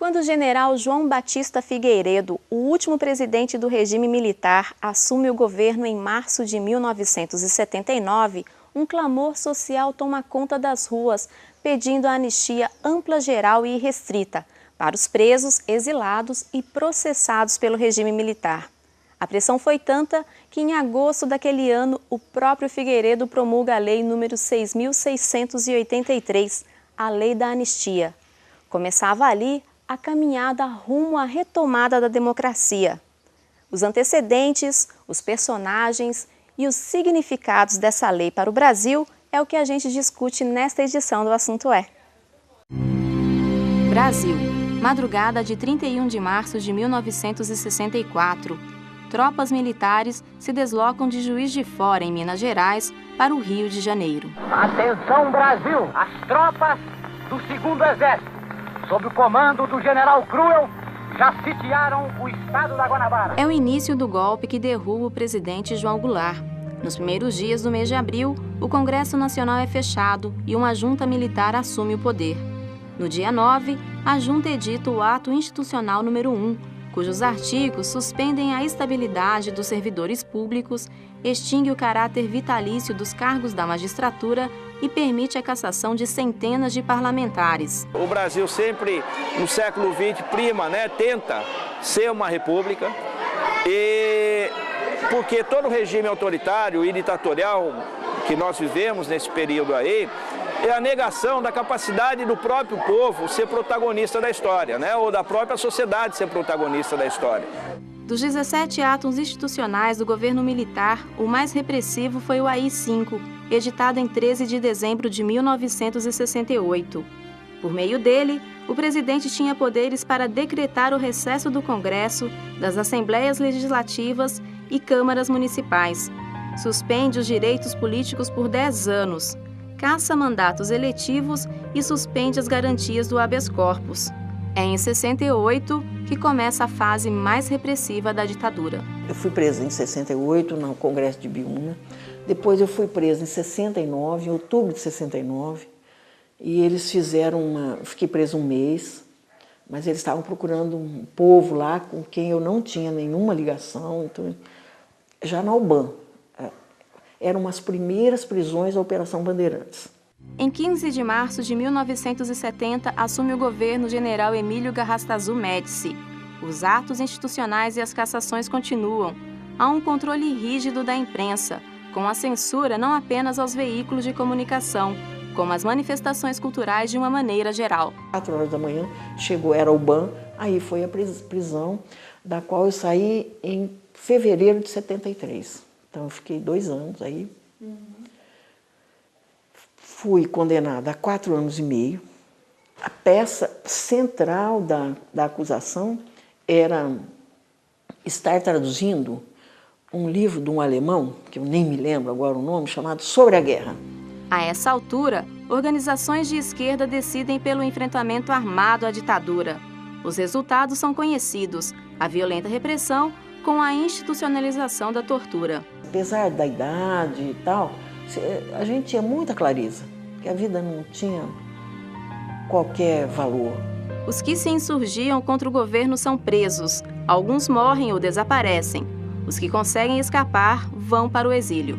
Quando o general João Batista Figueiredo, o último presidente do regime militar, assume o governo em março de 1979, um clamor social toma conta das ruas, pedindo a anistia ampla, geral e irrestrita para os presos, exilados e processados pelo regime militar. A pressão foi tanta que, em agosto daquele ano, o próprio Figueiredo promulga a Lei número 6.683, a Lei da Anistia. Começava ali a caminhada rumo à retomada da democracia. Os antecedentes, os personagens e os significados dessa lei para o Brasil é o que a gente discute nesta edição do Assunto É. Brasil, madrugada de 31 de março de 1964. Tropas militares se deslocam de Juiz de Fora, em Minas Gerais, para o Rio de Janeiro. Atenção, Brasil! As tropas do 2º Exército, sob o comando do general Cruel, já sitiaram o estado da Guanabara. É o início do golpe que derruba o presidente João Goulart. Nos primeiros dias do mês de abril, o Congresso Nacional é fechado e uma junta militar assume o poder. No dia 9, a junta edita o Ato Institucional número 1, cujos artigos suspendem a estabilidade dos servidores públicos, extingue o caráter vitalício dos cargos da magistratura e permite a cassação de centenas de parlamentares. O Brasil sempre, no século XX, tenta ser uma república, e porque todo regime autoritário e ditatorial que nós vivemos nesse período aí, é a negação da capacidade do próprio povo ser protagonista da história, ou da própria sociedade ser protagonista da história. Dos 17 atos institucionais do governo militar, o mais repressivo foi o AI-5, editado em 13 de dezembro de 1968. Por meio dele, o presidente tinha poderes para decretar o recesso do Congresso, das Assembleias Legislativas e câmaras municipais. Suspende os direitos políticos por 10 anos. Caça mandatos eletivos e suspende as garantias do habeas corpus. É em 68 que começa a fase mais repressiva da ditadura. Eu fui presa em 68 no Congresso de Biúna, depois eu fui presa em 69, em outubro de 69, e eles fiquei presa um mês, mas eles estavam procurando um povo lá com quem eu não tinha nenhuma ligação, então, já na UBAN. Eram umas primeiras prisões da Operação Bandeirantes. Em 15 de março de 1970, assume o governo o general Emílio Garrastazu Médici. Os atos institucionais e as cassações continuam. Há um controle rígido da imprensa, com a censura não apenas aos veículos de comunicação, como as manifestações culturais de uma maneira geral. 4 horas da manhã, era o BAN, aí foi a prisão, da qual eu saí em fevereiro de 73. Então, eu fiquei 2 anos aí. Fui condenada a 4 anos e meio. A peça central da acusação era estar traduzindo um livro de um alemão, que eu nem me lembro agora o nome, chamado Sobre a Guerra. A essa altura, organizações de esquerda decidem pelo enfrentamento armado à ditadura. Os resultados são conhecidos: a violenta repressão com a institucionalização da tortura. Apesar da idade e tal, a gente tinha muita clareza, que a vida não tinha qualquer valor. Os que se insurgiam contra o governo são presos, alguns morrem ou desaparecem. Os que conseguem escapar vão para o exílio.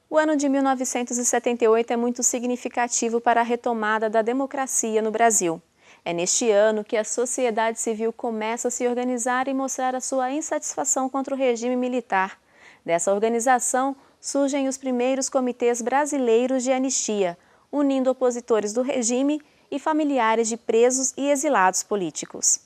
O ano de 1978 é muito significativo para a retomada da democracia no Brasil. É neste ano que a sociedade civil começa a se organizar e mostrar a sua insatisfação contra o regime militar. Dessa organização surgem os primeiros comitês brasileiros de anistia, unindo opositores do regime e familiares de presos e exilados políticos.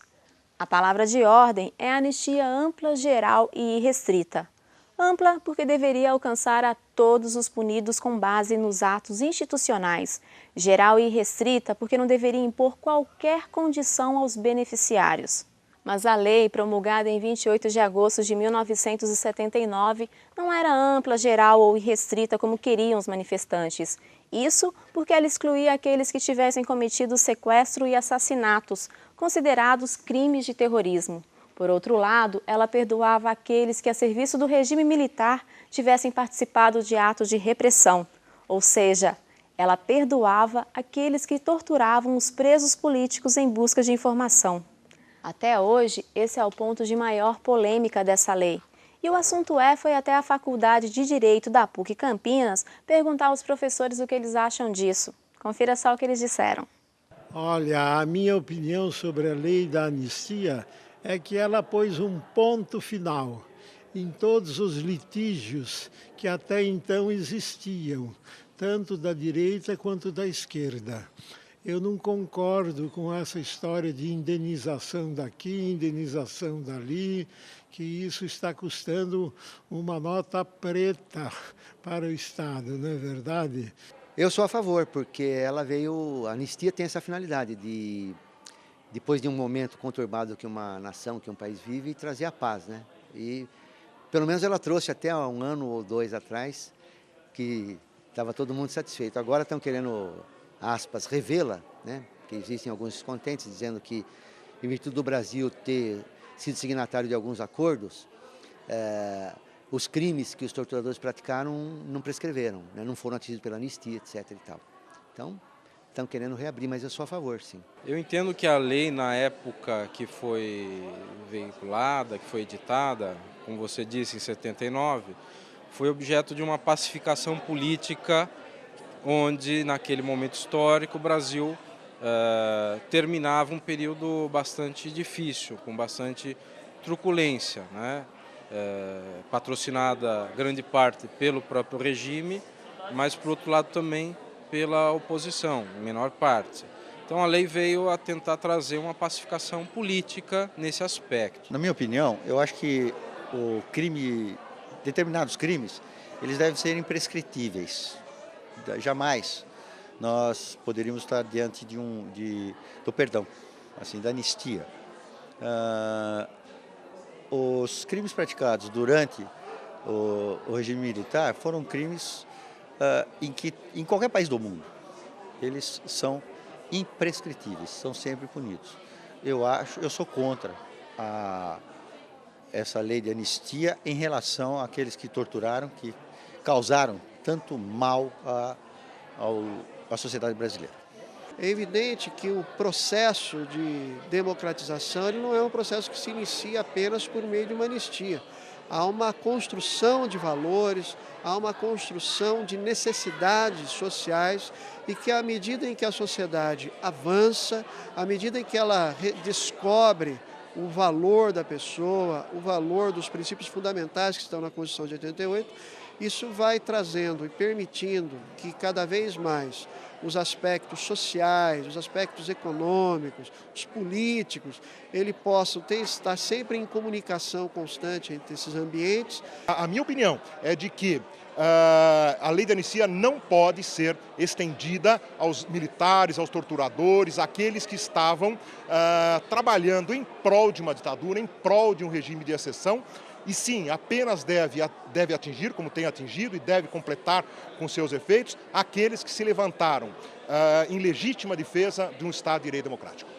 A palavra de ordem é anistia ampla, geral e irrestrita. Ampla porque deveria alcançar a todos os punidos com base nos atos institucionais. Geral e irrestrita porque não deveria impor qualquer condição aos beneficiários. Mas a lei, promulgada em 28 de agosto de 1979, não era ampla, geral ou irrestrita como queriam os manifestantes. Isso porque ela excluía aqueles que tivessem cometido sequestro e assassinatos, considerados crimes de terrorismo. Por outro lado, ela perdoava aqueles que, a serviço do regime militar, tivessem participado de atos de repressão. Ou seja, Ela perdoava aqueles que torturavam os presos políticos em busca de informação. Até hoje, esse é o ponto de maior polêmica dessa lei. E o assunto foi até a Faculdade de Direito da PUC Campinas perguntar aos professores o que eles acham disso. Confira só o que eles disseram. Olha, a minha opinião sobre a lei da anistia é que ela pôs um ponto final em todos os litígios que até então existiam, tanto da direita quanto da esquerda. Eu não concordo com essa história de indenização daqui, indenização dali, que isso está custando uma nota preta para o Estado, não é verdade? Eu sou a favor, porque a anistia tem essa finalidade de, depois de um momento conturbado que uma nação, que um país vive, trazer a paz, né? E pelo menos ela trouxe até um ano ou dois atrás, que estava todo mundo satisfeito. Agora estão querendo, aspas, revê-la, né? Que existem alguns descontentes dizendo que, em virtude do Brasil ter sido signatário de alguns acordos, os crimes que os torturadores praticaram não prescreveram, né? Não foram atingidos pela anistia, etc. e tal. Então, estão querendo reabrir, mas eu sou a favor, sim. Eu entendo que a lei, na época que foi veiculada, que foi editada, como você disse, em 79, foi objeto de uma pacificação política, onde, naquele momento histórico, o Brasil terminava um período bastante difícil, com bastante truculência, né? Patrocinada grande parte pelo próprio regime, mas, por outro lado, também pela oposição, em menor parte. Então a lei veio a tentar trazer uma pacificação política nesse aspecto. Na minha opinião, eu acho que determinados crimes, eles devem ser imprescritíveis. Jamais nós poderíamos estar diante do perdão, assim, da anistia. Os crimes praticados durante o regime militar foram crimes em qualquer país do mundo, eles são imprescritíveis, são sempre punidos. Eu sou contra essa lei de anistia em relação àqueles que torturaram, que causaram tanto mal à sociedade brasileira. É evidente que o processo de democratização ele não é um processo que se inicia apenas por meio de uma anistia. Há uma construção de valores, há uma construção de necessidades sociais e que à medida em que a sociedade avança, à medida em que ela descobre o valor da pessoa, o valor dos princípios fundamentais que estão na Constituição de 88, isso vai trazendo e permitindo que cada vez mais os aspectos sociais, os aspectos econômicos, os políticos, ele possam estar sempre em comunicação constante entre esses ambientes. A minha opinião é de que a lei da anistia não pode ser estendida aos militares, aos torturadores, àqueles que estavam trabalhando em prol de uma ditadura, em prol de um regime de exceção. E sim, apenas deve atingir, como tem atingido, e deve completar com seus efeitos, aqueles que se levantaram em legítima defesa de um Estado de Direito Democrático.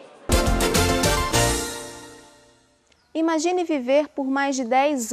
Imagine viver por mais de 10 anos